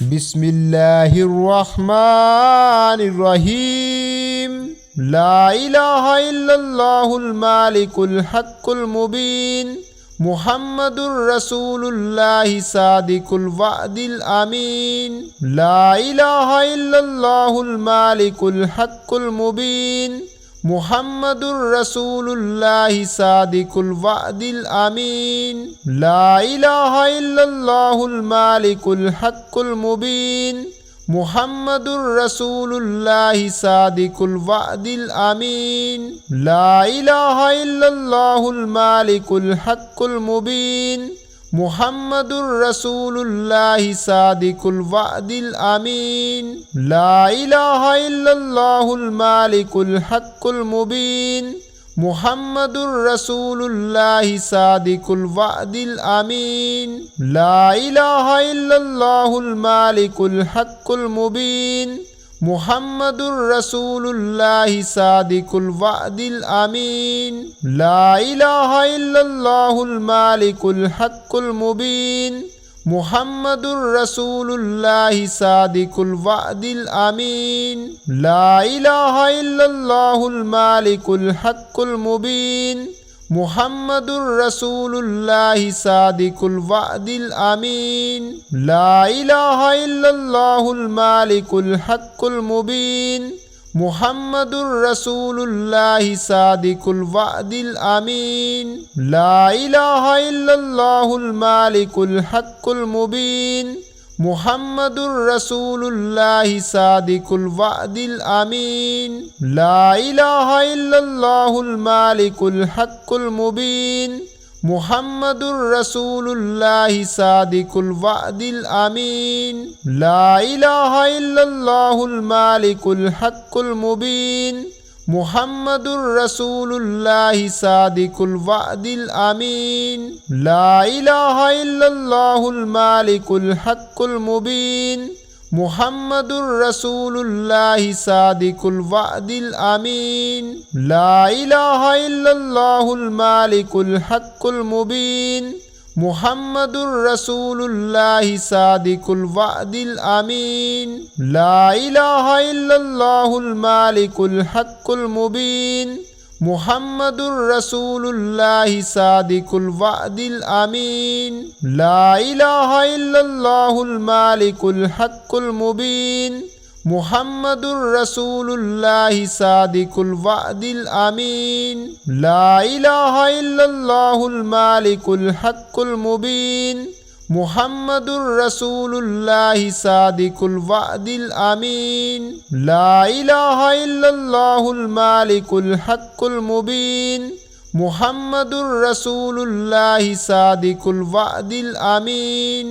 বিসমিল্লাহির রহমানির রহিম। লা ইলাহা ইল্লাল্লাহুল মালিকুল হাক্কুল মুবিন। মুহাম্মাদুর রাসূলুল্লাহ সাদিকুল ওয়াদিল আমিন। লা ইলাহা ইল্লাল্লাহুল মালিকুল হাক্কুল মুবিন। মুহাম্মাদুর রাসূলুল্লাহ সাদিকুল ওয়াদিল আমিন। লা ইলাহা ইল্লাল্লাহুল মালিকুল হাক্কুল মুবিন। মুহাম্মাদুর রাসূলুল্লাহ সাদিকুল ওয়াদিল আমিন। লা ইলাহা ইল্লাল্লাহুল মালিকুল হাক্কুল মুবিন। মুহাম্মাদুর রাসূলুল্লাহ সাদিকুল ওয়াদিল আমিন। লা ইলাহা ইল্লাল্লাহুল মালিকুল হাক্কুল মুবিন। মুহাম্মাদুর রাসূলুল্লাহ সাদিকুল ওয়াদিল আমিন। লা ইলাহা ইল্লাল্লাহুল মালিকুল হাক্কুল মুবিন। মুহাম্মাদুর রাসূলুল্লাহ সাদিকুল ওয়াদিল আমিন। লা ইলাহা ইল্লাল্লাহুল মালিকুল হাক্কুল মুবিন। মুহাম্মাদুর রাসূলুল্লাহ সাদিকুল ওয়াদিল আমিন। লা ইলাহা ইল্লাল্লাহুল মালিকুল হাক্কুল মুবিন। মুহাম্মাদুর রাসূলুল্লাহ সাদিকুল ওয়াদিল আমিন। লা ইলাহা ইল্লাল্লাহুল মালিকুল হাক্কুল মুবিন। মুহাম্মাদুর রাসূলুল্লাহ সাদিকুল ওয়াদিল আমিন। লা ইলাহা ইল্লাল্লাহুল মালিকুল হাক্কুল মুবিন। মুহাম্মাদুর রাসূলুল্লাহ সাদিকুল ওয়াদিল আমিন। লা ইলাহা ইল্লাল্লাহুল মালিকুল হাক্কুল মুবিন। মুহাম্মাদুর রাসূলুল্লাহ সাদিকুল ওয়াদিল আমিন। লা ইলাহা ইল্লাল্লাহুল মালিকুল হাক্কুল মুবিন। মুহাম্মাদুর রাসূলুল্লাহ সাদিকুল ওয়াদিল আমিন। লা ইলাহা ইল্লাল্লাহুল মালিকুল হাক্কুল মুবিন। মুহাম্মাদুর রাসূলুল্লাহ সাদিকুল ওয়াদিল আমিন। লা ইলাহা ইল্লাল্লাহুল মালিকুল হাক্কুল মুবিন। মুহাম্মাদুর রাসূলুল্লাহ সাদিকুল ওয়াদিল আমিন। লা ইলাহা ইল্লাল্লাহুল মালিকুল হাক্কুল মুবিন। মুহাম্মাদুর রাসূলুল্লাহ সাদিকুল ওয়াদিল আমিন। লা ইলাহা ইল্লাল্লাহুল মালিকুল হাক্কুল মুবিন। মুহাম্মাদুর রাসূলুল্লাহ সাদিকুল ওয়াদিল আমিন। লা ইলাহা ইল্লাল্লাহুল মালিকুল হাক্কুল মুবিন। মুহাম্মাদুর রাসূলুল্লাহ সাদিকুল ওয়াদিল আমিন। লা ইলাহা ইল্লাল্লাহুল মালিকুল হাক্কুল মুবিন। মুহাম্মাদুর রাসূলুল্লাহ সাদিকুল ওয়াদিল আমিন। লা ইলাহা ইল্লাল্লাহুল মালিকুল হাক্কুল মুবিন। মুহাম্মাদুর রাসূলুল্লাহ সাদিকুল ওয়াদিল আমিন।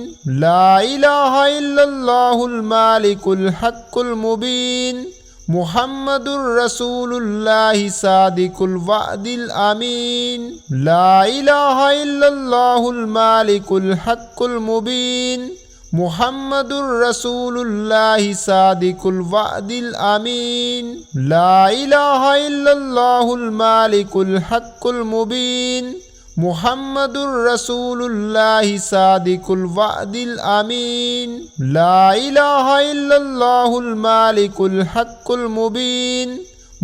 লা ইলাহা ইল্লাল্লাহুল মালিকুল হাক্কুল মুবিন। মুহাম্মাদুর রাসূলুল্লাহ সাদিকুল ওয়াদিল আমিন। লা ইলাহা ইল্লাল্লাহুল মালিকুল হাক্কুল মুবিন। মুহাম্মাদুর রাসূলুল্লাহ সাদিকুল ওয়াদিল আমিন। লা ইলাহা ইল্লাল্লাহুল মালিকুল হাক্কুল মুবিন।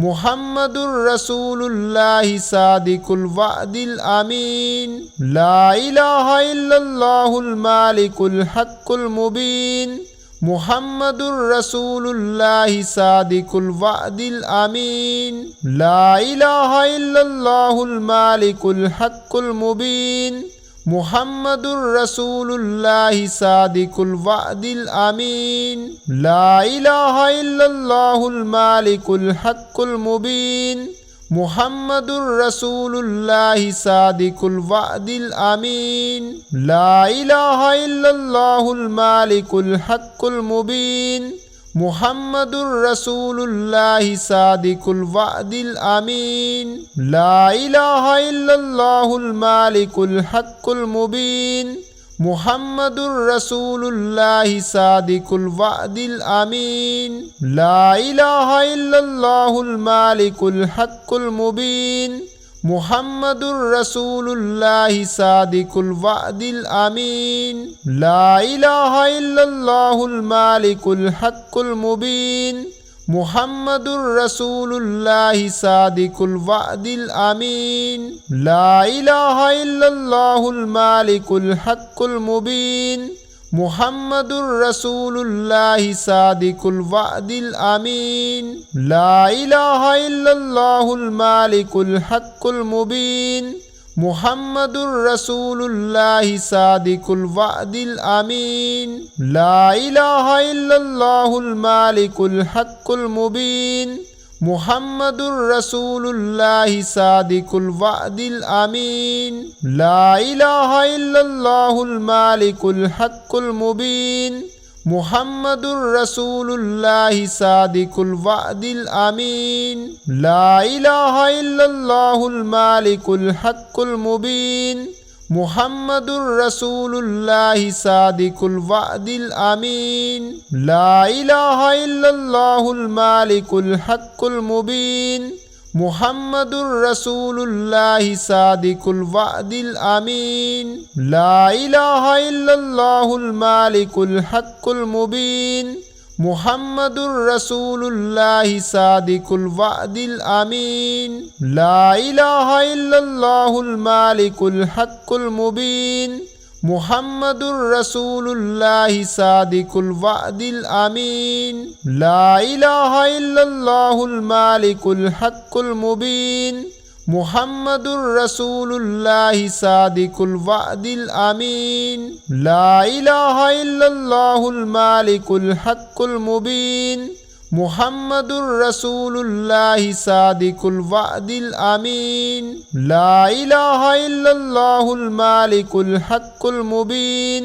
মুহাম্মাদুর রাসূলুল্লাহ সাদিকুল ওয়াদিল আমিন। লা ইলাহা ইল্লাল্লাহুল মালিকুল হাক্কুল মুবিন। মুহাম্মাদুর রাসূলুল্লাহ সাদিকুল ওয়াদিল আমিন। লা ইলাহা ইল্লাল্লাহুল মালিকুল হাক্কুল মুবিন। মুহাম্মাদুর রাসূলুল্লাহ সাদিকুল ওয়াদিল আমিন। লা ইলাহা ইল্লাল্লাহুল মালিকুল হাক্কুল মুবিন। মুহাম্মাদুর রাসূলুল্লাহ সাদিকুল ওয়াদিল আমিন। লা ইলাহা ইল্লাল্লাহুল মালিকুল হাক্কুল মুবিন। মুহাম্মাদুর রাসূলুল্লাহ সাদিকুল ওয়াদিল আমিন। লা ইলাহা ইল্লাল্লাহুল মালিকুল হাক্কুল মুবিন। মুহাম্মাদুর রাসূলুল্লাহ সাদিকুল ওয়াদিল আমিন। লা ইলাহা ইল্লাল্লাহুল মালিকুল হাক্কুল মুবিন। মুহাম্মাদুর রাসূলুল্লাহ সাদিকুল ওয়াদিল আমিন। লা ইলাহা ইল্লাল্লাহুল মালিকুল হাক্কুল মুবিন। মুহাম্মাদুর রাসূলুল্লাহ সাদিকুল ওয়াদিল আমিন। লা ইলাহা ইল্লাল্লাহুল মালিকুল হাক্কুল মুবিন। মুহাম্মাদুর রাসূলুল্লাহ সাদিকুল ওয়াদিল আমিন। লা ইলাহা ইল্লাল্লাহুল মালিকুল হাক্কুল মুবিন। মুহাম্মাদুর রাসূলুল্লাহ সাদিকুল ওয়াদিল আমিন। লা ইলাহা ইল্লাল্লাহুল মালিকুল হাক্কুল মুবিন। মুহাম্মাদুর রাসূলুল্লাহ সাদিকুল ওয়াদিল আমিন। লা ইলাহা ইল্লাল্লাহুল মালিকুল হাক্কুল মুবিন। মুহাম্মাদুর রাসূলুল্লাহ সাদিকুল ওয়াদিল আমিন। লা ইলাহা ইল্লাল্লাহুল মালিকুল হাক্কুল মুবিন। মুহাম্মাদুর রাসূলুল্লাহ সাদিকুল ওয়াদিল আমিন। লা ইলাহা ইল্লাল্লাহুল মালিকুল হাক্কুল মুবিন। মুহাম্মাদুর রাসূলুল্লাহ সাদিকুল ওয়াদিল আমিন। লা ইলাহা ইল্লাল্লাহুল মালিকুল হাক্কুল মুবিন। মুহাম্মাদুর রাসূলুল্লাহ সাদিকুল ওয়াদিল আমিন। লা ইলাহা ইল্লাল্লাহুল মালিকুল হাক্কুল মুবিন। মুহাম্মাদুর রাসূলুল্লাহ সাদিকুল ওয়াদিল আমিন। লা ইলাহা ইল্লাল্লাহুল মালিকুল হাক্কুল মুবিন। মুহাম্মাদুর রাসূলুল্লাহ সাদিকুল ওয়াদিল আমিন। লা ইলাহা ইল্লাল্লাহুল মালিকুল হাক্কুল মুবিন। মুহাম্মাদুর রাসূলুল্লাহ সাদিকুল ওয়াদিল আমিন। লা ইলাহা ইল্লাল্লাহুল মালিকুল হাক্কুল মুবিন।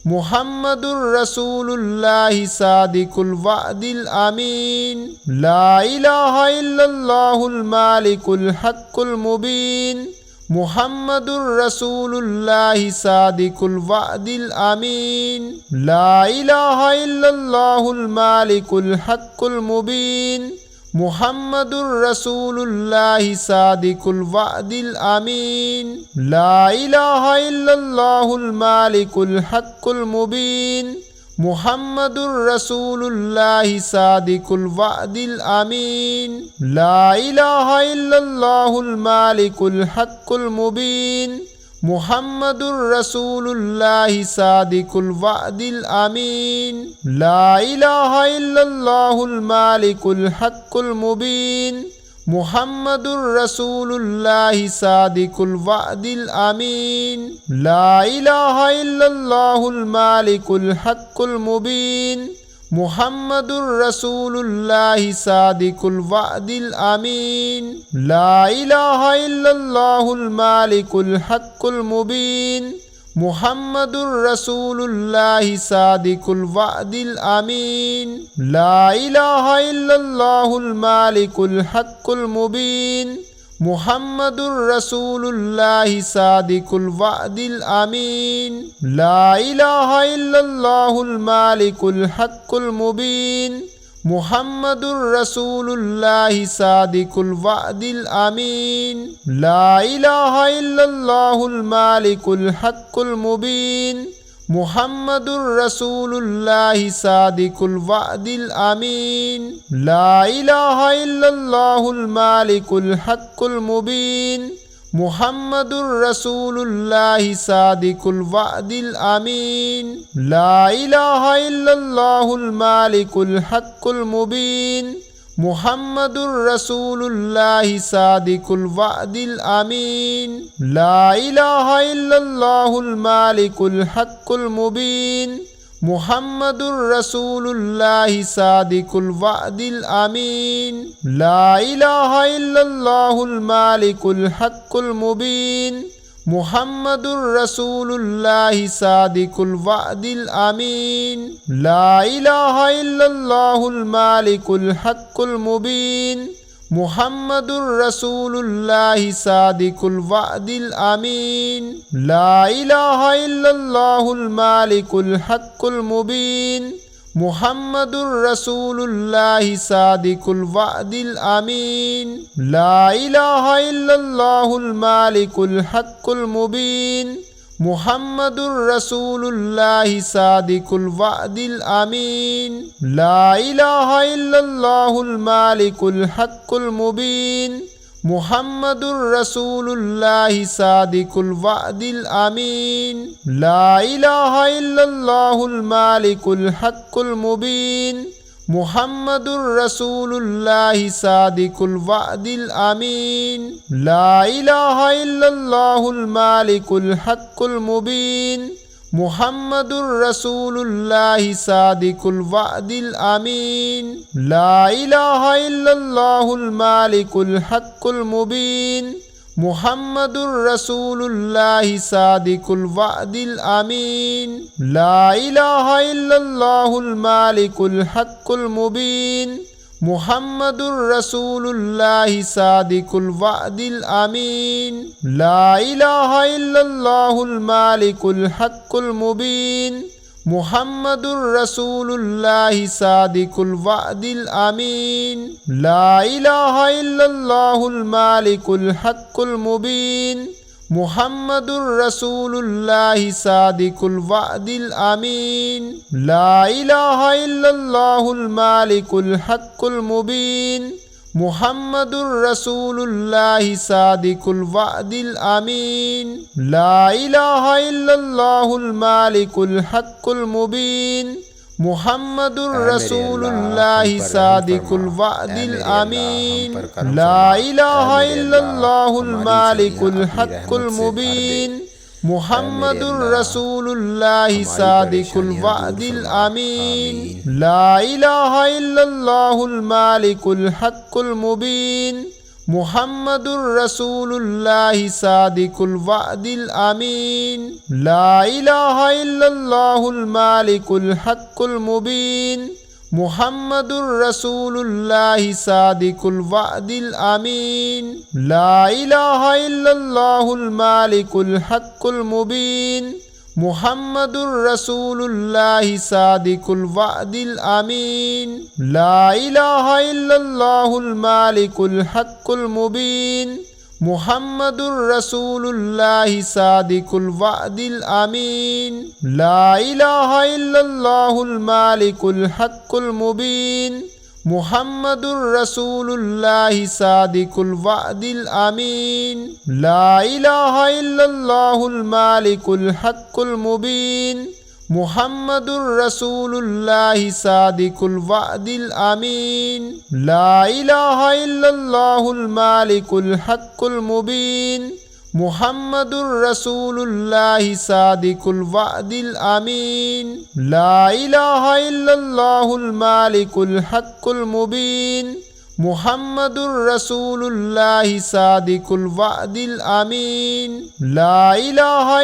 মুহাম্মাদুর রাসূলুল্লাহ সাদিকুল ওয়াদিল আমিন। লা ইলাহা ইল্লাল্লাহুল মালিকুল হাক্কুল মুবিন। মুহাম্মাদুর রাসূলুল্লাহ সাদিকুল ওয়াদিল আমিন। লা ইলাহা ইল্লাল্লাহুল মালিকুল হাক্কুল মুবিন। মুহাম্মাদুর রাসূলুল্লাহ সাদিকুল ওয়াদিল আমিন। লা ইলাহা ইল্লাল্লাহুল মালিকুল হাক্কুল মুবিন। মুহাম্মাদুর রাসূলুল্লাহ সাদিকুল ওয়াদিল আমিন। লা ইলাহা ইল্লাল্লাহুল মালিকুল হাক্কুল মুবিন। মুহাম্মাদুর রাসূলুল্লাহ সাদিকুল ওয়াদিল আমিন। লা ইলাহা ইল্লাল্লাহুল মালিকুল হাক্কুল মুবিন। মুহাম্মাদুর রাসূলুল্লাহ সাদিকুল ওয়াদিল আমিন। লা ইলাহা ইল্লাল্লাহুল মালিকুল হাক্কুল মুবিন। মুহাম্মাদুর রাসূলুল্লাহ সাদিকুল ওয়াদিল আমিন। লা ইলাহা ইল্লাল্লাহুল মালিকুল হাক্কুল মুবিন। মুহাম্মাদুর রাসূলুল্লাহ সাদিকুল ওয়াদিল আমিন। লা ইলাহা ইল্লাল্লাহুল মালিকুল হাক্কুল মুবিন। মুহাম্মাদুর রাসূলুল্লাহ সাদিকুল ওয়াদিল আমিন। লা ইলাহা ইল্লাল্লাহুল মালিকুল হাক্কুল মুবিন। মুহাম্মাদুর রাসূলুল্লাহ সাদিকুল ওয়াদিল আমিন। লা ইলাহা ইল্লাল্লাহুল মালিকুল হাক্কুল মুবিন। মুহাম্মাদুর রাসূলুল্লাহ সাদিকুল ওয়াদিল আমিন। লা ইলাহা ইল্লাল্লাহুল মালিকুল হাক্কুল মুবিন। মুহাম্মাদুর রাসূলুল্লাহ সাদিকুল ওয়াদিল আমিন। লা ইলাহা ইল্লাল্লাহুল মালিকুল হাক্কুল মুবিন। মুহাম্মাদুর রাসূলুল্লাহ সাদিকুল ওয়াদিল আমিন। লা ইলাহা ইল্লাল্লাহুল মালিকুল হাক্কুল মুবিন। মুহাম্মাদুর রাসূলুল্লাহ সাদিকুল ওয়াদিল আমিন। লা ইলাহা ইল্লাল্লাহুল মালিকুল হাক্কুল মুবিন। মুহাম্মাদুর রাসূলুল্লাহ সাদিকুল ওয়াদিল আমিন। লা ইলাহা ইল্লাল্লাহুল মালিকুল হাক্কুল মুবিন। মুহাম্মাদুর রাসূলুল্লাহ সাদিকুল ওয়াদিল আমিন। লা ইলাহা ইল্লাল্লাহুল মালিকুল হাক্কুল মুবিন। মুহাম্মাদুর রাসূলুল্লাহ সাদিকুল ওয়াদিল আমিন লা ইলাহা ইল্লাল্লাহুল মালিকুল হাক্কুল মুবিন মুহাম্মাদুর রাসূলুল্লাহ সাদিকুল ওয়াদিল আমিন লা ইলাহা ইল্লাল্লাহুল মালিকুল হাক্কুল মুবিন মুহাম্মাদুর রাসূলুল্লাহ সাদিকুল ওয়াদিল আমিন লা ইলাহা ইল্লাল্লাহুল মালিকুল হাক্কুল মুবিন মুহাম্মাদুর রাসূলুল্লাহ সাদিকুল ওয়াদিল আমিন লা ইলাহা ইল্লাল্লাহুল মালিকুল হাক্কুল মুবিন মুহাম্মাদুর রাসূলুল্লাহ সাদিকুল ওয়াদিল আমিন লা ইলাহা ইল্লাল্লাহুল মালিকুল হাক্কুল মুবিন মুহাম্মাদুর রাসূলুল্লাহ সাদিকুল ওয়াদিল আমিন লা ইলাহা ইল্লাল্লাহুল মালিকুল হাক্কুল মুবিন মুহাম্মাদুর রাসূলুল্লাহ সাদিকুল ওয়াদিল আমিন লা ইলাহা ইল্লাল্লাহুল মালিকুল হাক্কুল মুবিন মুহাম্মাদুর রাসূলুল্লাহ সাদিকুল ওয়াদিল আমিন লা ইলাহা ইল্লাল্লাহুল মালিকুল হাক্কুল মুবিন মুহাম্মাদুর রাসূলুল্লাহ সাদিকুল ওয়াদিল আমিন লা ইলাহা ইল্লাল্লাহুল মালিকুল হাক্কুল মুবিন মুহাম্মাদুর রাসূলুল্লাহ সাদিকুল ওয়াদিল আমিন লা ইলাহা ইল্লাল্লাহুল মালিকুল হাক্কুল মুবিন মুহাম্মাদুর রাসূলুল্লাহ সাদিকুল ওয়াদিল আমিন লা ইলাহা ইল্লাল্লাহুল মালিকুল হাক্কুল মুবিন মুহাম্মাদুর রাসূলুল্লাহ সাদিকুল ওয়াদিল আমিন লা ইলাহা ইল্লাল্লাহুল মালিকুল হাক্কুল মুবিন মুহাম্মাদুর রাসূলুল্লাহ সাদিকুল ওয়াদিল আমিন লা ইলাহা ইল্লাল্লাহুল মালিকুল হাক্কুল মুবিন মুহাম্মাদুর রাসূলুল্লাহ সাদিকুল ওয়াদিল আমিন লা ইলাহা ইল্লাল্লাহুল মালিকুল হাক্কুল মুবিন মুহাম্মাদুর রাসূলুল্লাহ সাদিকুল ওয়াদিল আমিন লা ইলাহা ইল্লাল্লাহুল মালিকুল হাক্কুল মুবিন মুহাম্মাদুর রাসূলুল্লাহ সাদিকুল ওয়াদিল আমিন লা ইলাহা ইল্লাল্লাহুল মালিকুল হাক্কুল মুবিন মুহাম্মাদুর রাসূলুল্লাহ সাদিকুল ওয়াদিল আমিন লা ইলাহা ইল্লাল্লাহুল মালিকুল হাক্কুল মুবিন মুহাম্মাদুর রাসূলুল্লাহ সাদিকুল ওয়াদিল আমিন লা ইলাহা ইল্লাল্লাহুল মালিকুল হাক্কুল মুবিন মুহাম্মাদুর রাসূলুল্লাহ সাদিকুল ওয়াদিল আমিন লা ইলাহা ইল্লাল্লাহুল মালিকুল হাক্কুল মুবিন মুহাম্মাদুর রাসূলুল্লাহ সাদিকুল ওয়াদিল আমিন লা ইলাহা ইল্লাল্লাহুল মালিকুল হাক্কুল মুবিন মুহাম্মাদুর রাসূলুল্লাহ সাদিকুল ওয়াদিল আমিন লা ইলাহা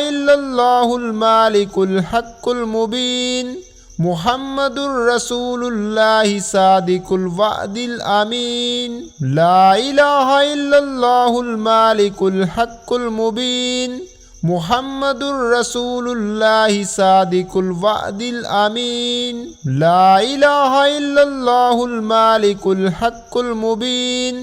ইল্লাল্লাহুল মালিকুল হাক্কুল মুবিন মুহাম্মাদুর রাসূলুল্লাহ সাদিকুল ওয়াদিল আমিন লা ইলাহা ইল্লাল্লাহুল মালিকুল হাক্কুল মুবিন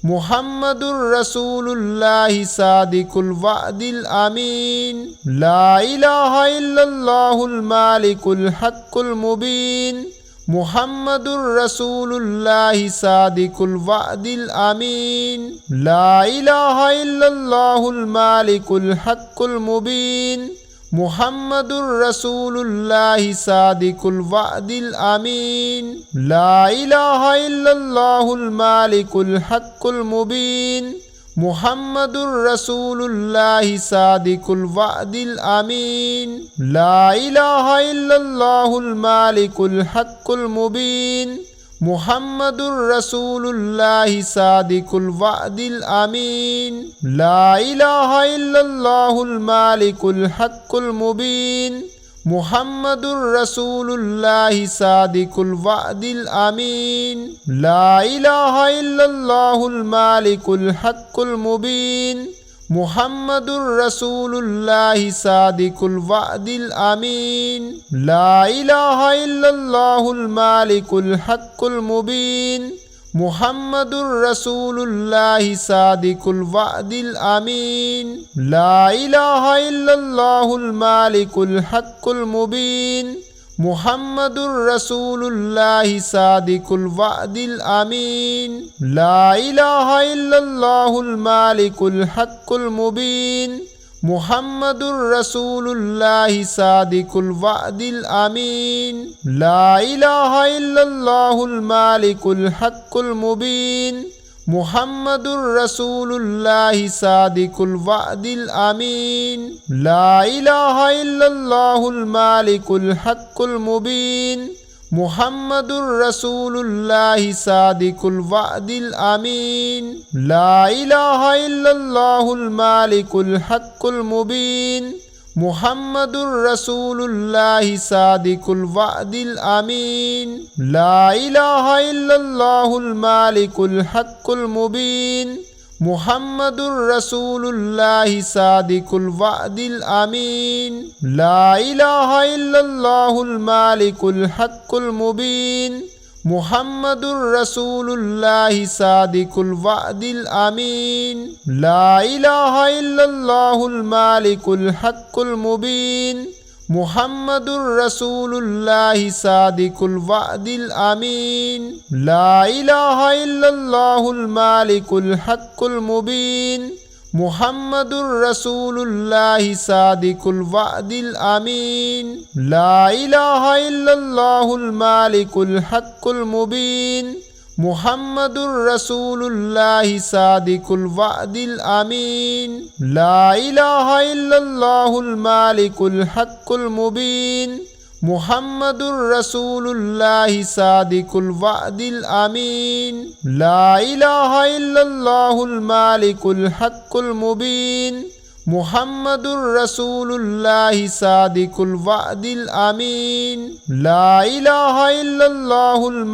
মুহাম্মাদুর রাসূলুল্লাহ সাদিকুল ওয়াদিল আমিন লা ইলাহা ইল্লাল্লাহুল মালিকুল হাক্কুল মুবিন মুহাম্মাদুর রাসূলুল্লাহ সাদিকুল ওয়াদিল আমিন লা ইলাহা ইল্লাল্লাহুল মালিকুল হাক্কুল মুবিন মুহাম্মাদুর রাসূলুল্লাহ সাদিকুল ওয়াদিল আমিন লা ইলাহা ইল্লাল্লাহুল মালিকুল হাক্কুল মুবিন মুহাম্মাদুর রাসূলুল্লাহ সাদিকুল ওয়াদিল আমিন লা ইলাহা ইল্লাল্লাহুল মালিকুল হাক্কুল মুবিন মুহাম্মাদুর রাসূলুল্লাহ সাদিকুল ওয়াদিল আমিন লা ইলাহা ইল্লাল্লাহুল মালিকুল হাক্কুল মুবিন মুহাম্মাদুর রাসূলুল্লাহ সাদিকুল ওয়াদিল আমিন লা ইলাহা ইল্লাল্লাহুল মালিকুল হাক্কুল মুবিন মুহাম্মাদুর রাসূলুল্লাহ সাদিকুল ওয়াদিল আমিন লা ইলাহা ইল্লাল্লাহুল মালিকুল হাক্কুল মুবিন মুহাম্মাদুর রাসূলুল্লাহ সাদিকুল ওয়াদিল আমিন লা ইলাহা ইল্লাল্লাহুল মালিকুল হাক্কুল মুবিন মুহাম্মাদুর রাসূলুল্লাহ সাদিকুল ওয়াদিল আমিন লা ইলাহা ইল্লাল্লাহুল মালিকুল হাক্কুল মুবিন মুহাম্মাদুর রাসূলুল্লাহ সাদিকুল ওয়াদিল আমিন লা ইলাহা ইল্লাল্লাহুল মালিকুল হাক্কুল মুবিন মুহাম্মাদুর রাসূলুল্লাহ সাদিকুল ওয়াদিল আমিন লা ইলাহা ইল্লাল্লাহুল মালিকুল হাক্কুল মুবিন মুহাম্মাদুর রাসূলুল্লাহ সাদিকুল ওয়াদিল আমিন লা ইলাহা ইল্লাল্লাহুল মালিকুল হাক্কুল মুবিন মুহাম্মাদুর রাসূলুল্লাহ সাদিকুল ওয়াদিল আমিন লা ইলাহা ইল্লাল্লাহুল মালিকুল হাক্কুল মুবিন মুহাম্মাদুর রাসূলুল্লাহ সাদিকুল ওয়াদিল আমিন লা ইলাহা ইল্লাল্লাহুল মালিকুল হাক্কুল মুবিন মুহাম্মাদুর রাসূলুল্লাহ সাদিকুল ওয়াদিল আমিন লা ইলাহা ইল্লাল্লাহুল মালিকুল হাক্কুল মুবিন মুহাম্মাদুর রাসূলুল্লাহ সাদিকুল ওয়াদিল আমিন লা ইলাহা ইল্লাল্লাহুল মালিকুল হাক্কুল মুবিন মুহাম্মাদুর রাসূলুল্লাহ সাদিকুল ওয়াদিল আমিন লা ইলাহা ইল্লাল্লাহুল মালিকুল হাক্কুল মুবিন মুহাম্মাদুর রাসূলুল্লাহ সাদিকুল ওয়াদিল আমিন লা ইলাহা ইল্লাল্লাহুল মালিকুল হাক্কুল মুবিন মুহাম্মাদুর রাসূলুল্লাহ সাদিকুল ওয়াদিল আমিন লা ইলাহা ইল্লাল্লাহুল মালিকুল হাক্কুল মুবিন মুহাম্মাদুর রাসূলুল্লাহ সাদিকুল ওয়াদিল আমিন লা ইলাহা ইল্লাল্লাহুল মালিকুল হাক্কুল মুবিন মুহাম্মাদুর রাসূলুল্লাহ সাদিকুল ওয়াদিল আমিন লা ইলাহা ইল্লাল্লাহুল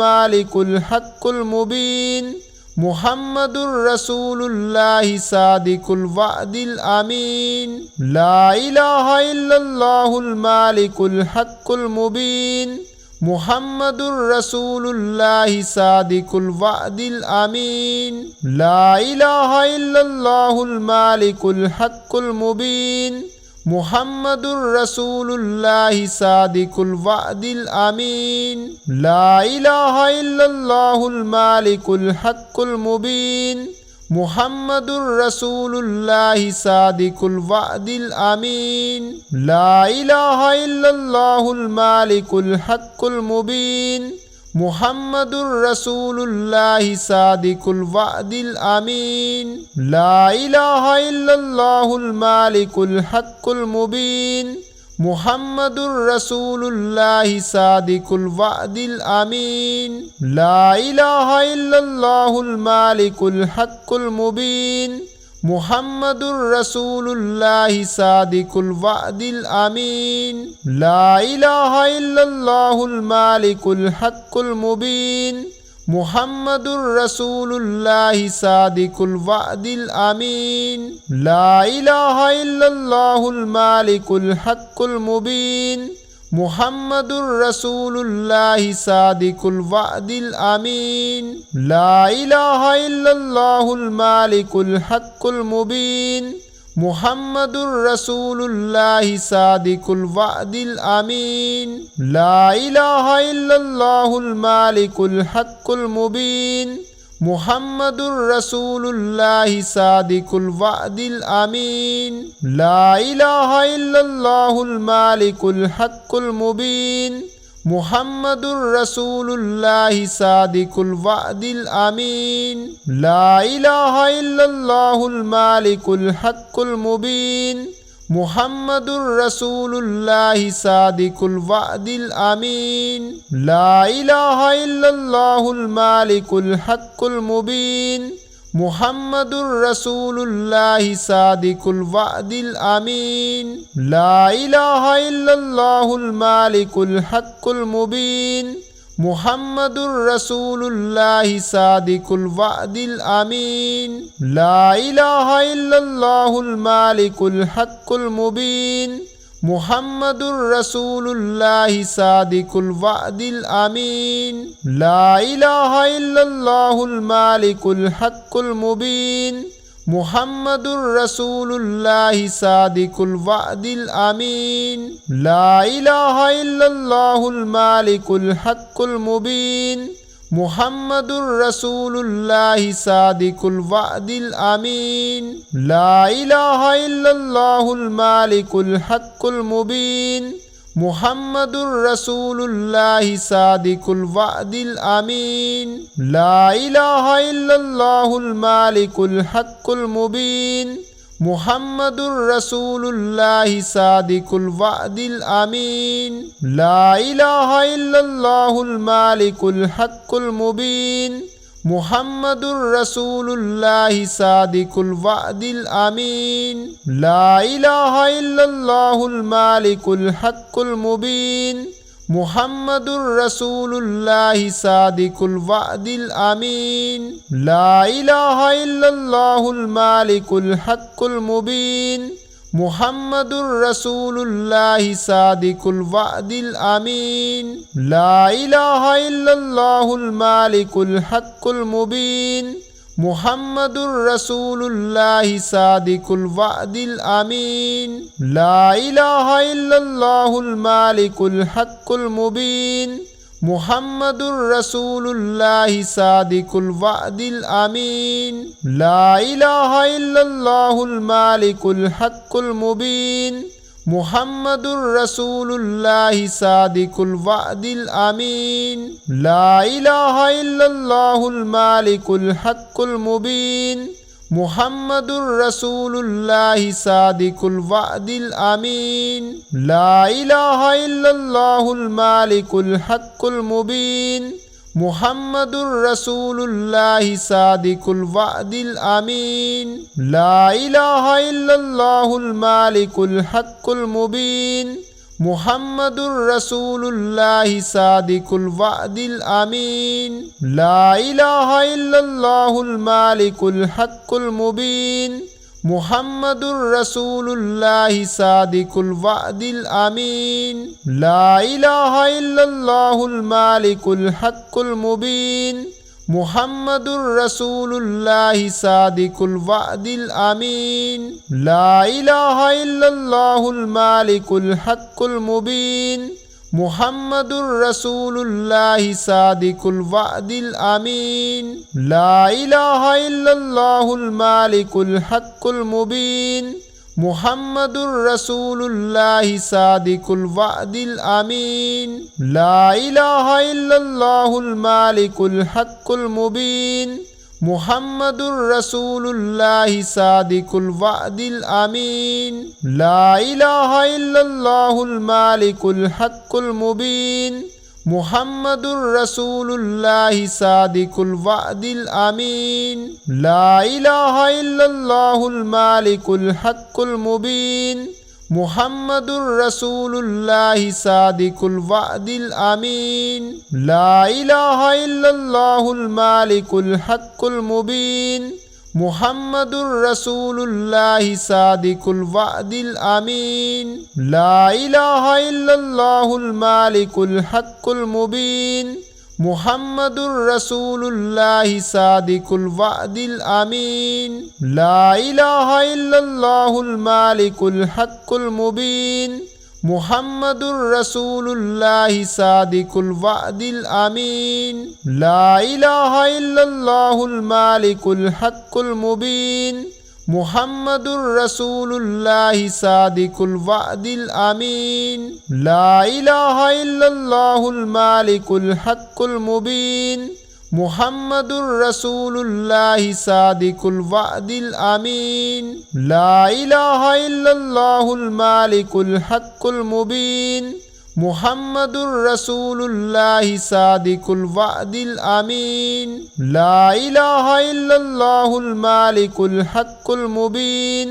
মালিকুল হাক্কুল মুবিন মুহাম্মাদুর রাসূলুল্লাহ সাদিকুল ওয়াদিল আমিন লা ইলাহা ইল্লাল্লাহুল মালিকুল হাক্কুল মুবিন মুহাম্মাদুর রাসূলুল্লাহ সাদিকুল ওয়াদিল আমিন লা ইলাহা ইল্লাল্লাহুল মালিকুল হাক্কুল মুবিন মুহাম্মাদুর রাসূলুল্লাহ সাদিকুল ওয়াদিল আমিন লা ইলাহা ইল্লাল্লাহুল মালিকুল হাক্কুল মুবিন মুহাম্মাদুর রাসূলুল্লাহ সাদিকুল ওয়াদিল আমিন লা ইলাহা ইল্লাল্লাহুল মালিকুল হাক্কুল মুবিন মুহাম্মাদুর রাসূলুল্লাহ সাদিকুল ওয়াদিল আমিন লা ইলাহা ইল্লাল্লাহুল মালিকুল হাক্কুল মুবিন মুহাম্মাদুর রাসূলুল্লাহ সাদিকুল ওয়াদিল আমিন লা ইলাহা ইল্লাল্লাহুল মালিকুল হাক্কুল মুবিন মুহাম্মাদুর রাসূলুল্লাহ সাদিকুল ওয়াদিল আমিন লা ইলাহা ইল্লাল্লাহুল মালিকুল হাক্কুল মুবিন মুহাম্মাদুর রাসূলুল্লাহ সাদিকুল ওয়াদিল আমিন লা ইলাহা ইল্লাল্লাহুল মালিকুল হাক্কুল মুবিন মুহাম্মাদুর রাসূলুল্লাহ সাদিকুল ওয়াদিল আমিন লা ইলাহা ইল্লাল্লাহুল মালিকুল হাক্কুল মুবিন মুহাম্মাদুর রাসূলুল্লাহ সাদিকুল ওয়াদিল আমিন লা ইলাহা ইল্লাল্লাহুল মালিকুল হাক্কুল মুবিন মুহাম্মাদুর রাসূলুল্লাহ সাদিকুল ওয়াদিল আমিন লা ইলাহা ইল্লাল্লাহুল মালিকুল হাক্কুল মুবিন মুহাম্মাদুর রাসূলুল্লাহ সাদিকুল ওয়াদিল আমিন লা ইলাহা ইল্লাল্লাহুল মালিকুল হাক্কুল মুবিন মুহাম্মাদুর রাসূলুল্লাহ সাদিকুল ওয়াদিল আমিন লা ইলাহা ইল্লাল্লাহুল মালিকুল হাক্কুল মুবিন মুহাম্মাদুর রাসূলুল্লাহ সাদিকুল ওয়াদিল আমিন লা ইলাহা ইল্লাল্লাহুল মালিকুল হাক্কুল মুবিন মুহাম্মাদুর রাসূলুল্লাহ সাদিকুল ওয়াদিল আমিন লা ইলাহা ইল্লাল্লাহুল মালিকুল হাক্কুল মুবিন মুহাম্মাদুর রাসূলুল্লাহ সাদিকুল ওয়াদিল আমিন লা ইলাহা ইল্লাল্লাহুল মালিকুল হাক্কুল মুবিন মুহাম্মাদুর রাসূলুল্লাহ সাদিকুল ওয়াদিল আমিন লা ইলাহা ইল্লাল্লাহুল মালিকুল হাক্কুল মুবিন মুহাম্মাদুর রাসূলুল্লাহ সাদিকুল ওয়াদিল আমিন লা ইলাহা ইল্লাল্লাহুল মালিকুল হাক্কুল মুবিন মুহাম্মাদুর রাসূলুল্লাহ সাদিকুল ওয়াদিল আমিন লা ইলাহা ইল্লাল্লাহুল মালিকুল হাক্কুল মুবিন মুহাম্মাদুর রাসূলুল্লাহ সাদিকুল ওয়াদিল আমিন লা ইলাহা ইল্লাল্লাহুল মালিকুল হাক্কুল মুবিন মুহাম্মাদুর রাসূলুল্লাহ সাদিকুল ওয়াদিল আমিন লা ইলাহা ইল্লাল্লাহুল মালিকুল হাক্কুল মুবিন মুহাম্মাদুর রাসূলুল্লাহ সাদিকুল ওয়াদিল আমিন লা ইলাহা ইল্লাল্লাহুল মালিকুল হাক্কুল মুবিন মুহাম্মাদুর রাসূলুল্লাহ সাদিকুল ওয়াদিল আমিন লা ইলাহা ইল্লাল্লাহুল মালিকুল হাক্কুল মুবিন মুহাম্মাদুর রাসূলুল্লাহ সাদিকুল ওয়াদিল আমিন লা ইলাহা ইল্লাল্লাহুল মালিকুল হাক্কুল মুবিন মুহাম্মাদুর রাসূলুল্লাহ সাদিকুল ওয়াদিল আমিন লা ইলাহা ইল্লাল্লাহুল মালিকুল হাক্কুল মুবিন মুহাম্মাদুর রাসূলুল্লাহ সাদিকুল ওয়াদিল আমিন লা ইলাহা ইল্লাল্লাহুল মালিকুল হাক্কুল মুবিন মুহাম্মাদুর রাসূলুল্লাহ সাদিকুল ওয়াদিল আমিন লা ইলাহা ইল্লাল্লাহুল মালিকুল হাক্কুল মুবিন মুহাম্মাদুর রাসূলুল্লাহ সাদিকুল ওয়াদিল আমিন লা ইলাহা ইল্লাল্লাহুল মালিকুল হাক্কুল মুবিন মুহাম্মাদুর রাসূলুল্লাহ সাদিকুল ওয়াদিল আমিন লা ইলাহা ইল্লাল্লাহুল মালিকুল হাক্কুল মুবিন মুহাম্মাদুর রাসূলুল্লাহ সাদিকুল ওয়াদিল আমিন লা ইলাহা ইল্লাল্লাহুল মালিকুল হাক্কুল মুবিন মুহাম্মাদুর রাসূলুল্লাহ সাদিকুল ওয়াদিল আমিন লা ইলাহা ইল্লাল্লাহুল মালিকুল হাক্কুল মুবিন মুহাম্মাদুর রাসূলুল্লাহ সাদিকুল ওয়াদিল আমিন লা ইলাহা ইল্লাল্লাহুল মালিকুল হাক্কুল মুবিন মুহাম্মাদুর রাসূলুল্লাহ সাদিকুল ওয়াদিল আমিন লা ইলাহা ইল্লাল্লাহুল মালিকুল হাক্কুল মুবিন মুহাম্মাদুর রাসূলুল্লাহ সাদিকুল ওয়াদিল আমিন লা ইলাহা ইল্লাল্লাহুল মালিকুল হাক্কুল মুবিন মুহাম্মাদুর রাসূলুল্লাহ সাদিকুল ওয়াদিল আমিন লা ইলাহা ইল্লাল্লাহুল মালিকুল হাক্কুল মুবিন মুহাম্মাদুর রাসূলুল্লাহ সাদিকুল ওয়াদিল আমিন লা ইলাহা ইল্লাল্লাহুল মালিকুল হাক্কুল মুবিন মুহাম্মাদুর রাসূলুল্লাহ সাদিকুল ওয়াদিল আমিন লা ইলাহা ইল্লাল্লাহুল মালিকুল হাক্কুল মুবিন মুহাম্মাদুর রাসূলুল্লাহ সাদিকুল ওয়াদিল আমিন লা ইলাহা ইল্লাল্লাহুল মালিকুল হাক্কুল মুবিন মুহাম্মাদুর রাসূলুল্লাহ সাদিকুল ওয়াদিল আমিন লা ইলাহা ইল্লাল্লাহুল মালিকুল হাক্কুল মুবিন মুহাম্মাদুর রাসূলুল্লাহ সাদিকুল ওয়াদিল আমিন লা ইলাহা ইল্লাল্লাহুল মালিকুল হাক্কুল মুবিন মুহাম্মাদুর রাসূলুল্লাহ সাদিকুল ওয়াদিল আমিন লা ইলাহা ইল্লাল্লাহুল মালিকুল হাক্কুল মুবিন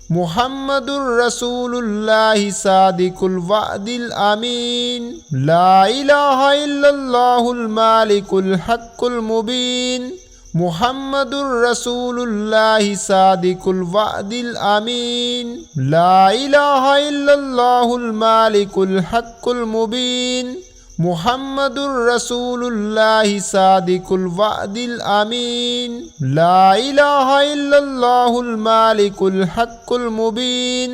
মুহাম্মাদুর রাসূলুল্লাহ সাদিকুল ওয়াদিল আমিন লা ইলাহা ইল্লাল্লাহুল মালিকুল হাক্কুল মুবিন মুহাম্মাদুর রাসূলুল্লাহ সাদিকুল ওয়াদিল আমিন লা ইলাহা ইল্লাল্লাহুল মালিকুল হাক্কুল মুবিন মুহাম্মাদুর রাসূলুল্লাহ সাদিকুল ওয়াদিল আমিন লা ইলাহা ইল্লাল্লাহুল মালিকুল হাক্কুল মুবিন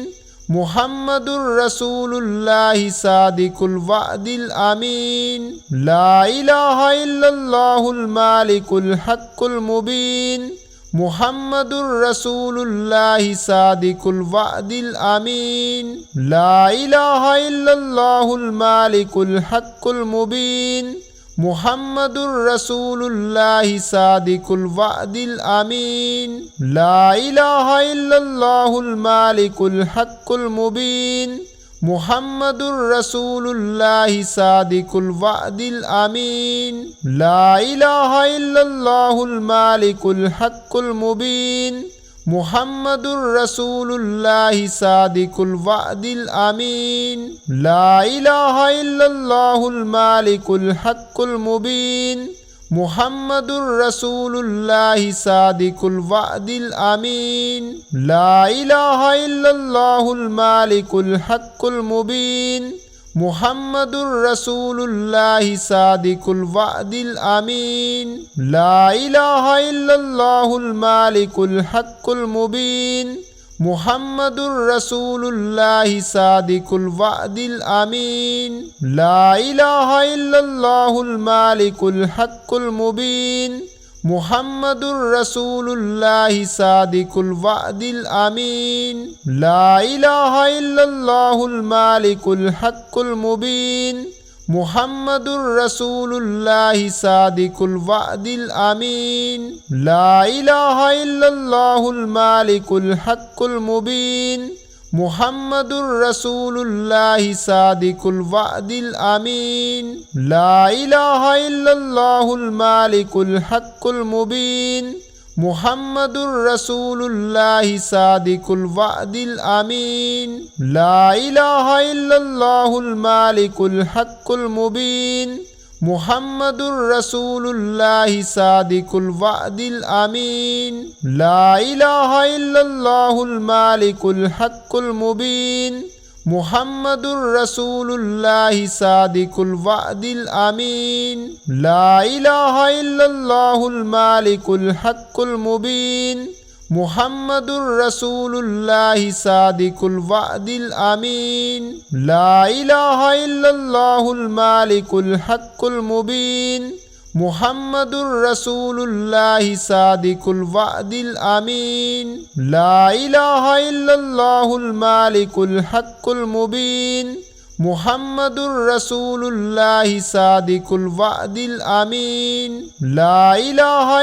মুহাম্মাদুর রাসূলুল্লাহ সাদিকুল ওয়াদিল আমিন লা ইলাহা ইল্লাল্লাহুল মালিকুল হাক্কুল মুবিন মুহাম্মাদুর রাসূলুল্লাহ সাদিকুল ওয়াদিল আমিন লা ইলাহা ইল্লাল্লাহুল মালিকুল হাক্কুল মুবিন মুহাম্মাদুর রাসূলুল্লাহ সাদিকুল ওয়াদিল আমিন লা ইলাহা ইল্লাল্লাহুল মালিকুল হাক্কুল মুবিন মুহাম্মাদুর রাসূলুল্লাহ সাদিকুল ওয়াদিল আমিন লা ইলাহা ইল্লাল্লাহুল মালিকুল হাক্কুল মুবিন মুহাম্মাদুর রাসূলুল্লাহ সাদিকুল ওয়াদিল আমিন লা ইলাহা ইল্লাল্লাহুল মালিকুল হাক্কুল মুবিন মুহাম্মাদুর রাসূলুল্লাহ সাদিকুল ওয়াদিল আমিন লা ইলাহা ইল্লাল্লাহুল মালিকুল হাক্কুল মুবিন মুহাম্মাদুর রাসূলুল্লাহ সাদিকুল ওয়াদিল আমিন লা ইলাহা ইল্লাল্লাহুল মালিকুল হাক্কুল মুবিন মুহাম্মাদুর রাসূলুল্লাহ সাদিকুল ওয়াদিল আমিন লা ইলাহা ইল্লাল্লাহুল মালিকুল হাক্কুল মুবিন মুহাম্মাদুর রাসূলুল্লাহ সাদিকুল ওয়াদিল আমিন লা ইলাহা ইল্লাল্লাহুল মালিকুল হাক্কুল মুবিন মুহাম্মাদুর রাসূলুল্লাহ সাদিকুল ওয়াদিল আমিন লা ইলাহা ইল্লাল্লাহুল মালিকুল হাক্কুল মুবিন মুহাম্মাদুর রাসূলুল্লাহ সাদিকুল ওয়াদিল আমিন লা ইলাহা ইল্লাল্লাহুল মালিকুল হাক্কুল মুবিন মুহাম্মাদুর রাসূলুল্লাহ সাদিকুল ওয়াদিল আমিন লা ইলাহা ইল্লাল্লাহুল মালিকুল হাক্কুল মুবিন মুহাম্মাদুর রাসূলুল্লাহ সাদিকুল ওয়াদিল আমিন লা ইলাহা ইল্লাল্লাহুল মালিকুল হাক্কুল মুবিন মুহাম্মাদুর রাসূলুল্লাহ সাদিকুল ওয়াদিল আমিন লা ইলাহা ইল্লাল্লাহুল মালিকুল হাক্কুল মুবিন মুহাম্মাদুর রাসূলুল্লাহ সাদিকুল ওয়াদিল আমিন লা ইলাহা ইল্লাল্লাহুল মালিকুল হাক্কুল মুবিন মুহাম্মাদুর রাসূলুল্লাহ সাদিকুল ওয়াদিল আমিন লা ইলাহা ইল্লাল্লাহুল মালিকুল হাক্কুল মুবিন মুহাম্মাদুর রাসূলুল্লাহ সাদিকুল ওয়াদিল আমিন লা ইলাহা ইল্লাল্লাহুল মালিকুল হাক্কুল মুবিন মুহাম্মাদুর রাসূলুল্লাহ সাদিকুল ওয়াদিল আমিন লা ইলাহা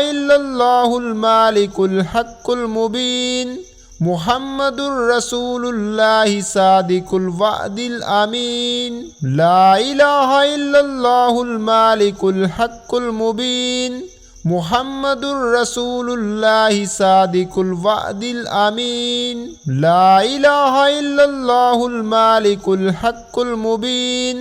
ইল্লাল্লাহুল মালিকুল হাক্কুল মুবিন মুহাম্মাদুর রাসূলুল্লাহ সাদিকুল ওয়াদিল আমিন লা ইলাহা ইল্লাল্লাহুল মালিকুল হাক্কুল মুবিন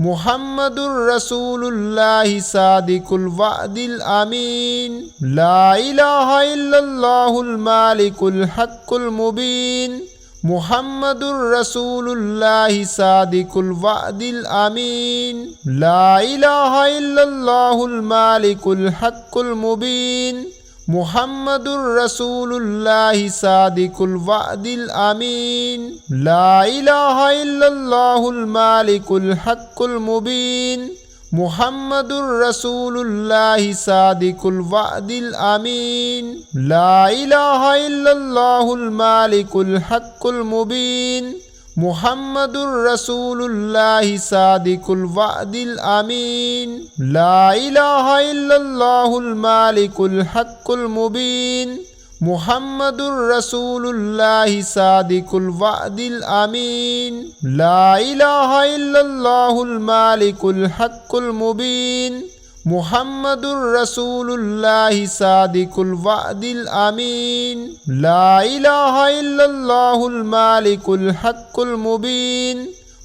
মুহাম্মাদুর রাসূলুল্লাহ সাদিকুল ওয়াদিল আমিন লা ইলাহা ইল্লাল্লাহুল মালিকুল হাক্কুল মুবিন মুহাম্মাদুর রাসূলুল্লাহ সাদিকুল ওয়াদিল আমিন লা ইলাহা ইল্লাল্লাহুল মালিকুল হাক্কুল মুবিন মুহাম্মাদুর রাসূলুল্লাহ সাদিকুল ওয়াদিল আমিন লা ইলাহা ইল্লাল্লাহুল মালিকুল হাক্কুল মুবিন মুহাম্মাদুর রাসূলুল্লাহ সাদিকুল ওয়াদিল আমিন লা ইলাহা ইল্লাল্লাহুল মালিকুল হাক্কুল মুবিন মুহাম্মাদুর রাসূলুল্লাহ সাদিকুল ওয়াদিল আমিন লা ইলাহা ইল্লাল্লাহুল মালিকুল হাক্কুল মুবিন মুহাম্মাদুর রাসূলুল্লাহ সাদিকুল ওয়াদিল আমিন লা ইলাহা ইল্লাল্লাহুল মালিকুল হাক্কুল মুবিন মুহাম্মাদুর রাসূলুল্লাহ সাদিকুল ওয়াদিল আমিন লা ইলাহা ইল্লাল্লাহুল মালিকুল হাক্কুল মুবিন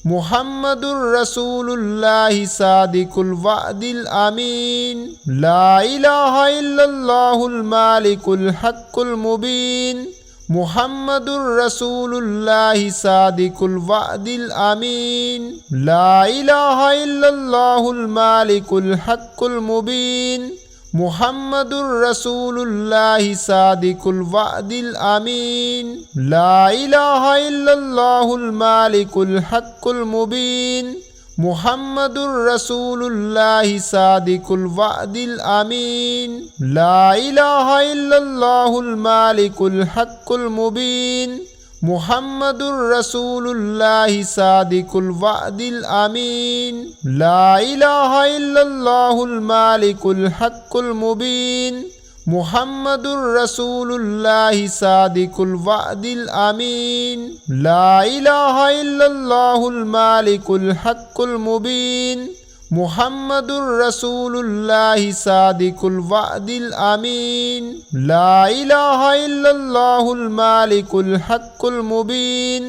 মুহাম্মাদুর রাসূলুল্লাহ সাদিকুল ওয়াদিল আমিন লা ইলাহা ইল্লাল্লাহুল মালিকুল হাক্কুল মুবিন মুহাম্মাদুর রাসূলুল্লাহ সাদিকুল ওয়াদিল আমিন লা ইলাহা ইল্লাল্লাহুল মালিকুল হাক্কুল মুবিন মুহাম্মাদুর রাসূলুল্লাহ সাদিকুল ওয়াদিল আমিন লা ইলাহা ইল্লাল্লাহুল মালিকুল হাক্কুল মুবিন মুহাম্মাদুর রাসূলুল্লাহ সাদিকুল ওয়াদিল আমিন লা ইলাহা ইল্লাল্লাহুল মালিকুল হাক্কুল মুবিন মুহাম্মাদুর রাসূলুল্লাহ সাদিকুল ওয়াদিল আমিন লা ইলাহা ইল্লাল্লাহুল মালিকুল হাক্কুল মুবিন মুহাম্মাদুর রাসূলুল্লাহ সাদিকুল ওয়াদিল আমিন লা ইলাহা ইল্লাল্লাহুল মালিকুল হাক্কুল মুবিন মুহাম্মাদুর রাসূলুল্লাহ সাদিকুল ওয়াদিল আমিন লা ইলাহা ইল্লাল্লাহুল মালিকুল হাক্কুল মুবিন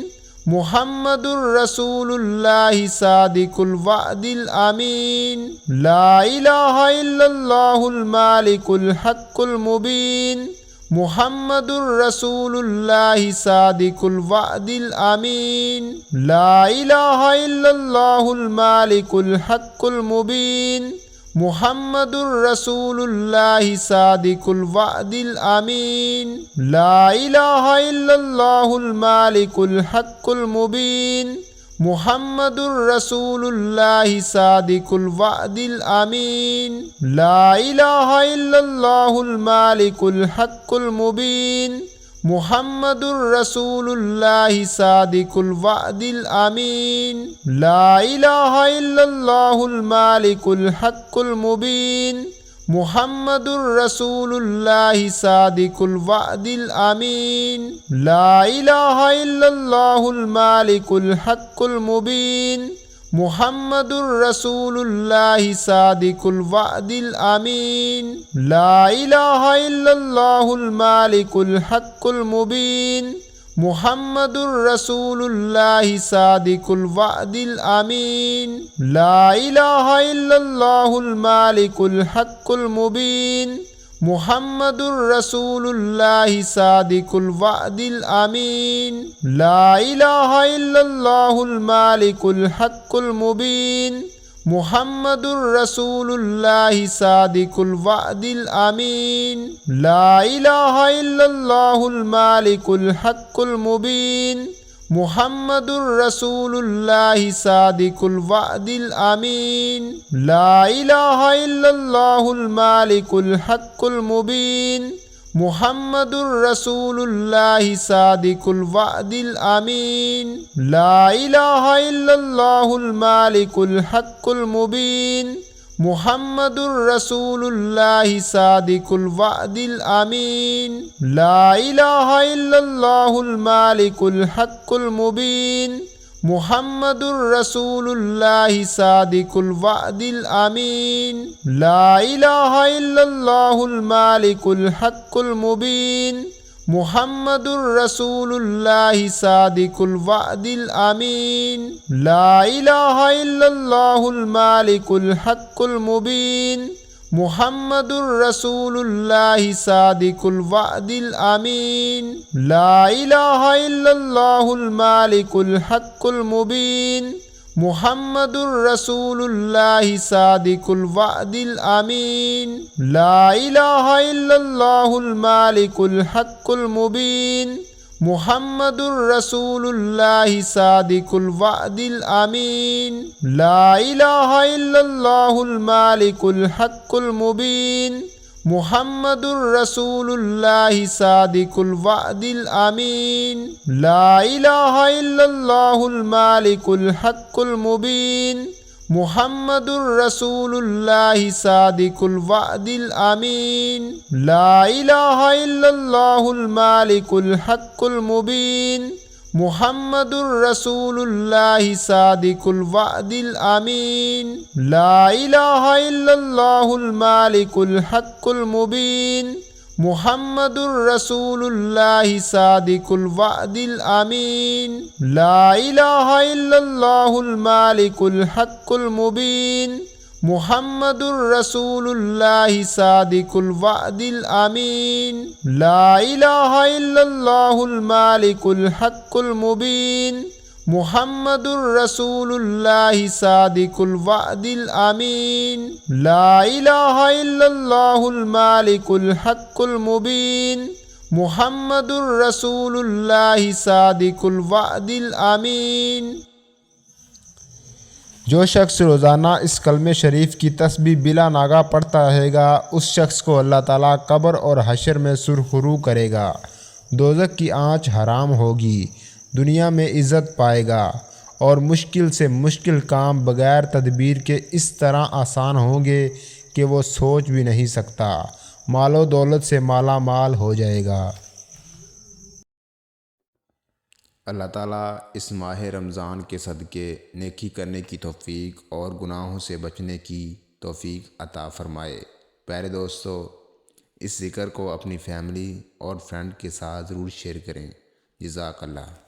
মুহাম্মাদুর রাসূলুল্লাহ সাদিকুল ওয়াদিল আমিন লা ইলাহা ইল্লাল্লাহুল মালিকুল হাক্কুল মুবিন মুহাম্মাদুর রাসূলুল্লাহ সাদিকুল ওয়াদিল আমিন লা ইলাহা ইল্লাল্লাহুল মালিকুল হাক্কুল মুবিন মুহাম্মাদুর রাসূলুল্লাহ সাদিকুল ওয়াদিল আমিন লা ইলাহা ইল্লাল্লাহুল মালিকুল হাক্কুল মুবিন মুহাম্মাদুর রাসূলুল্লাহ সাদিকুল ওয়াদিল আমিন লা ইলাহা ইল্লাল্লাহুল মালিকুল হাক্কুল মুবিন মুহাম্মাদুর রাসূলুল্লাহ সাদিকুল ওয়াদিল আমিন লা ইলাহা ইল্লাল্লাহুল মালিকুল হাক্কুল মুবিন মুহাম্মাদুর রাসূলুল্লাহ সাদিকুল ওয়াদিল আমিন লা ইলাহা ইল্লাল্লাহুল মালিকুল হাক্কুল মুবিন মুহাম্মাদুর রাসূলুল্লাহ সাদিকুল ওয়াদিল আমিন লা ইলাহা ইল্লাল্লাহুল মালিকুল হাক্কুল মুবিন মুহাম্মাদুর রাসূলুল্লাহ সাদিকুল ওয়াদিল আমিন লা ইলাহা ইল্লাল্লাহুল মালিকুল হাক্কুল মুবিন মুহাম্মাদুর রাসূলুল্লাহ সাদিকুল ওয়াদিল আমিন লা ইলাহা ইল্লাল্লাহুল মালিকুল হাক্কুল মুবিন মুহাম্মাদুর রাসূলুল্লাহ সাদিকুল ওয়াদিল আমিন লা ইলাহা ইল্লাল্লাহুল মালিকুল হাক্কুল মুবিন মুহাম্মাদুর রাসূলুল্লাহ সাদিকুল ওয়াদিল আমিন লা ইলাহা ইল্লাল্লাহুল মালিকুল হাক্কুল মুবিন মুহাম্মাদুর রাসূলুল্লাহ সাদিকুল ওয়াদিল আমিন লা ইলাহা ইল্লাল্লাহুল মালিকুল হাক্কুল মুবিন মুহাম্মাদুর রাসূলুল্লাহ সাদিকুল ওয়াদিল আমিন লা ইলাহা ইল্লাল্লাহুল মালিকুল হাক্কুল মুবিন মুহাম্মাদুর রাসূলুল্লাহ সাদিকুল ওয়াদিল আমিন লা ইলাহা ইল্লাল্লাহুল মালিকুল হাক্কুল মুবিন মুহাম্মাদুর রাসূলুল্লাহ সাদিকুল ওয়াদিল আমিন লা ইলাহা ইল্লাল্লাহুল মালিকুল হাক্কুল মুবিন মুহাম্মাদুর রাসূলুল্লাহ সাদিকুল ওয়াদিল আমিন লা ইলাহা ইল্লাল্লাহুল মালিকুল হাক্কুল মুবিন মুহাম্মাদুর রাসূলুল্লাহ সাদিকুল ওয়াদিল আমিন লা ইলাহা ইল্লাল্লাহুল মালিকুল হাক্কুল মুবিন মুহাম্মাদুর রাসূলুল্লাহ সাদিকুল ওয়াদিল আমিন লা ইলাহা ইল্লাল্লাহুল মালিকুল হাক্কুল মুবিন মুহাম্মাদুর রাসূলুল্লাহ সাদিকুল ওয়াদিল আমিন লা ইলাহা ইল্লাল্লাহুল মালিকুল হাক্কুল মুবিন মুহাম্মাদুর রাসূলুল্লাহ সাদিকুল ওয়াদিল আমিন লা ইলাহা ইল্লাল্লাহুল মালিকুল হাক্কুল মুবিন मुहम्मदुर रसूलुल्लाहि सादिकुल वादिल अमीन। ला इलाहा इल्लल्लाहुल मालिकुल हक्कुल मुबीन। मुहम्मदुर रसूलुल्लाहि सादिकुल वादिल अमीन। ला इलाहा इल्लल्लाहुल मालिकुल हक्कुल मुबीन। मुहम्मदुर रसूलुल्लाहि सादिकुल वादिल अमीन। ला इलाहा इल्लल्लाहुल मालिकुल हक्कुल मुबीन। मुहम्मदुर रसूलुल्लाहि सादिकुल वादिल अमीन। ला इलाहा इल्लल्लाहुल मालिकुल हक्कुल मुबीन। मुहम्मदुर रसूलुल्लाहि सादिकुल वादिल अमीन। जो शख्स रोज़ाना इस कलमे शरीफ की तस्बीह बिला नागा पढ़ता रहेगा, उस शख्स को अल्लाह ताला कब्र और हशर में सुरखरू करेगा। दोज़ख की आँच हराम होगी, दुनिया में इज़्ज़त पाएगा और मुश्किल से मुश्किल काम बग़ैर तदबीर के इस तरह आसान होंगे कि वो सोच भी नहीं सकता। मालो दौलत से माला माल हो जाएगा। अल्लाह ताला इस माह रमज़ान के सदक़े नेकी करने की तौफ़ीक और गुनाहों से बचने की तौफ़ीक अता फ़रमाए। प्यारे दोस्तों, इस ज़िक्र को अपनी फैमिली और फ्रेंड के साथ ज़रूर शेयर करें। जज़ाकल्लाह।